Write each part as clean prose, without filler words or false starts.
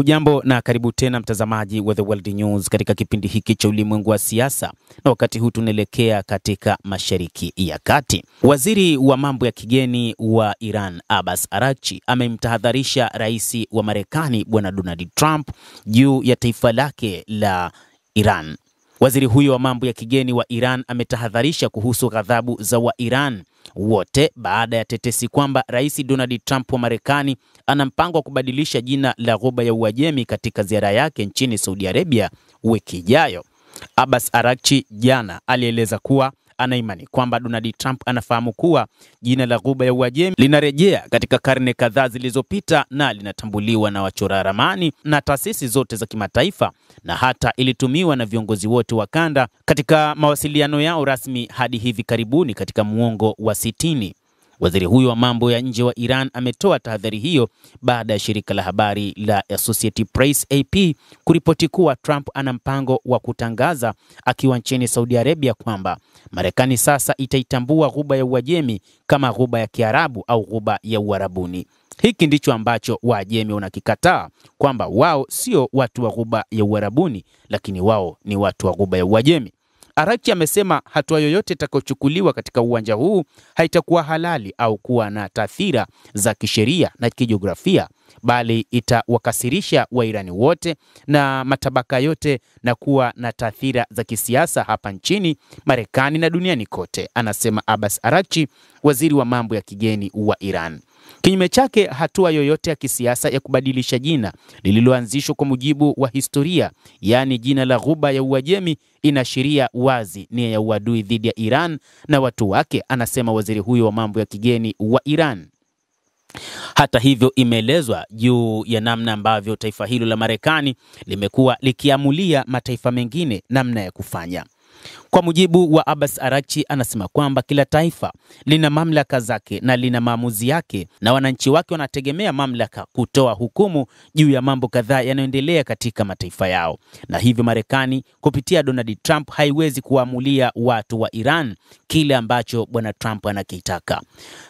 Hujambo na karibu tena mtazamaji wa The World News katika kipindi hiki cha ulimwengu wa siasa, na wakati huu tunaelekea katika Mashariki ya Kati. Waziri wa mambo ya kigeni wa Iran Abbas Araghchi amemtahadharisha rais wa Marekani Bwana Donald Trump juu ya taifa lake la Iran. Waziri huyo wa mambo ya kigeni wa Iran ametahadharisha kuhusu ghadhabu za wa Iran wote baada ya tetesi kwamba Rais Donald Trump wa Marekani ana mpango wa kubadilisha jina la Ghuba ya Uajemi katika ziara yake nchini Saudi Arabia wiki ijayo. Abbas Araghchi jana alieleza kuwa ana imani kwamba Donald Trump anafahamu kuwa jina la Ghuba ya Uajemi linarejea katika karne kadhaa zilizopita na linatambuliwa na wachora ramani na taasisi zote za kimataifa, na hata ilitumiwa na viongozi wote wa kanda katika mawasiliano yao rasmi hadi hivi karibuni katika muongo wa 60. Waziri huyo wa mambo ya nje wa Iran ametoa tahadhari hiyo baada ya shirika la habari la Associated Press AP kuripoti kuwa Trump ana mpango wa kutangaza akiwa nchini Saudi Arabia kwamba Marekani sasa itaitambua Ghuba ya Uajemi kama Ghuba ya Kiarabu au Ghuba ya Uarabuni. Hiki ndicho ambacho Waajemi wanakikataa, kwamba wao sio watu wa Ghuba ya Uarabuni, lakini wao ni watu wa Ghuba ya Uajemi. Araghchi amesema hatua yoyote itakayochukuliwa katika uwanja huu haitakuwa halali au kuwa na taathira za kisheria na kijiografia, bali itawakasirisha Wairani wote na matabaka yote na kuwa na taathira za kisiasa hapa nchini Marekani na duniani kote, anasema Abbas Araghchi, waziri wa mambo ya kigeni wa Iran. Kinyume chake, hatua yoyote ya kisiasa ya kubadilisha jina lililoanzishwa kwa mujibu wa historia, yaani jina la Ghuba ya Uajemi, inaashiria wazi nia ya uadui dhidi ya Iran na watu wake, anasema waziri huyo wa mambo ya kigeni wa Iran. Hata hivyo, imeelezwa juu ya namna ambavyo taifa hilo la Marekani limekuwa likiamulia mataifa mengine namna ya kufanya. Kwa mujibu wa Abbas Araghchi, anasema kwamba kila taifa lina mamlaka zake na lina maamuzi yake, na wananchi wake wanategemea mamlaka kutoa hukumu juu ya mambo kadhaa yanayoendelea katika mataifa yao, na hivyo Marekani kupitia Donald Trump haiwezi kuamulia watu wa Iran kile ambacho bwana Trump anakitaka.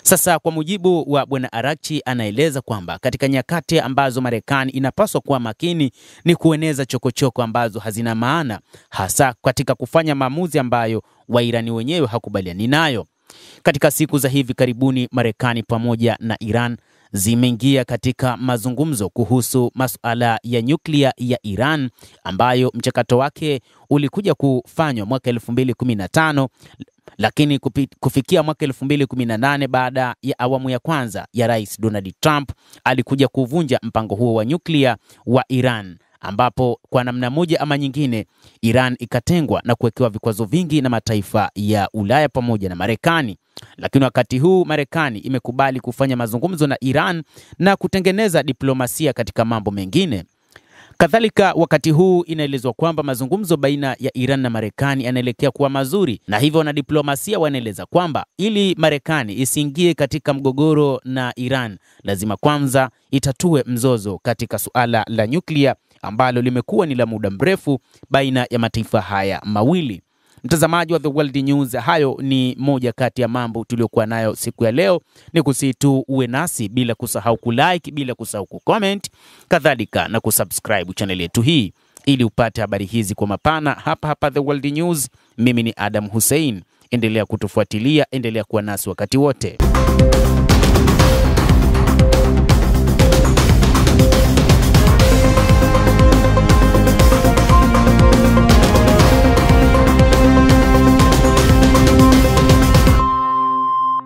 Sasa kwa mujibu wa bwana Araghchi, anaeleza kwamba katika nyakati ambazo Marekani inapaswa kuwa makini ni kueneza chokochoko ambazo hazina maana, hasa katika kufanya maamuzi ambayo Wairani wenyewe hakubaliani nayo. Katika siku za hivi karibuni, Marekani pamoja na Iran zimeingia katika mazungumzo kuhusu masuala ya nyuklia ya Iran, ambayo mchakato wake ulikuja kufanywa mwaka 2015, lakini kufikia mwaka 2018 baada ya awamu ya kwanza ya Rais Donald Trump alikuja kuvunja mpango huo wa nyuklia wa Iran, ambapo kwa namna moja ama nyingine Iran ikatengwa na kuwekewa vikwazo vingi na mataifa ya Ulaya pamoja na Marekani. Lakini wakati huu Marekani imekubali kufanya mazungumzo na Iran na kutengeneza diplomasia katika mambo mengine. Kadhalika, wakati huu inaelezwa kwamba mazungumzo baina ya Iran na Marekani yanaelekea kuwa mazuri, na hivyo wanadiplomasia wanaeleza kwamba ili Marekani isiingie katika mgogoro na Iran, lazima kwanza itatue mzozo katika suala la nyuklia ambalo limekuwa ni la muda mrefu baina ya mataifa haya mawili. Mtazamaji wa The World News, hayo ni moja kati ya mambo tuliokuwa nayo siku ya leo. Ni kusitu uwe nasi bila kusahau kulike, bila kusahau kucomment, kadhalika na kusubscribe channel yetu hii ili upate habari hizi kwa mapana hapa The World News. Mimi ni Adam Hussein. Endelea kutufuatilia, endelea kuwa nasi wakati wote.